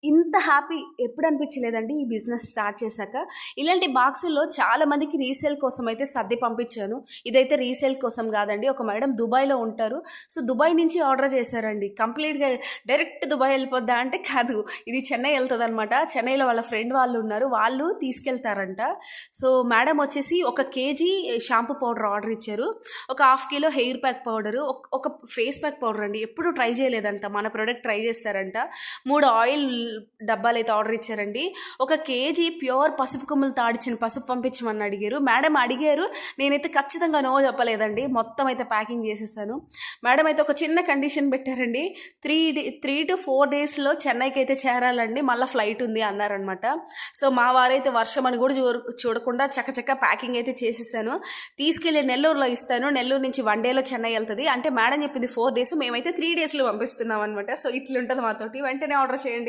ఇంత హ్యాపీ ఎప్పుడు అనిపించలేదండి ఈ బిజినెస్ స్టార్ట్ చేశాక. ఇలాంటి బాక్సుల్లో చాలా మందికి రీసేల్ కోసం అయితే సర్ది పంపించాను. ఇదైతే రీసేల్ కోసం కాదండి. ఒక మేడం దుబాయ్‌లో ఉంటారు. సో, దుబాయ్ నుంచి ఆర్డర్ చేశారండి. కంప్లీట్‌గా డైరెక్ట్ దుబాయ్ వెళ్ళిపోద్దా అంటే కాదు. ఇది చెన్నై ఎళ్తదనమాట. చెన్నైలో వాళ్ళ ఫ్రెండ్ వాళ్ళు ఉన్నారు. వాళ్ళు తీసుకెళ్తారంట. సో, మేడం వచ్చేసి 1 కేజీ షాంపూ పౌడర్ ఆర్డర్ ఇచ్చారు. ఒక half kilo hair pack powder, ఒక ఫేస్ ప్యాక్ పౌడర్ అండి. ఎప్పుడు ట్రై చేయలేదంట. మన ప్రొడక్ట్ ట్రై చేస్తారంట. 3 ఆయిల్ డబ్బాలైతే ఆర్డర్ ఇచ్చారండి. 1 కేజీ ప్యూర్ పసుపు కొమ్ములు తాడిచ్చిన పసుపు పంపించమని అడిగారు. మేడం అడిగారు. నేనైతే ఖచ్చితంగా నో చెప్పలేదండి. మొత్తం అయితే ప్యాకింగ్ చేసేసాను. మేడం అయితే ఒక చిన్న కండిషన్ పెట్టారండి. 3 to 4 డేస్‌లో చెన్నైకి అయితే చేరాలండి. మళ్ళీ ఫ్లైట్ ఉంది అన్నారనమాట. సో, మా వారైతే వర్షం అని కూడా చూడకుండా చకచకా ప్యాకింగ్ అయితే చేసేసాను. తీసుకెళ్ళి నెల్లూరులో ఇస్తాను. నెల్లూరు నుంచి 1 డేలో చెన్నై వెళ్తుంది. అంటే మేడం చెప్పింది 4 డేస్, మేమైతే 3 డేస్‌లో పంపిస్తున్నాం అనమాట. సో, ఇట్లుంటుంది మాతోటి. వెంటనే ఆర్డర్ చేయండి.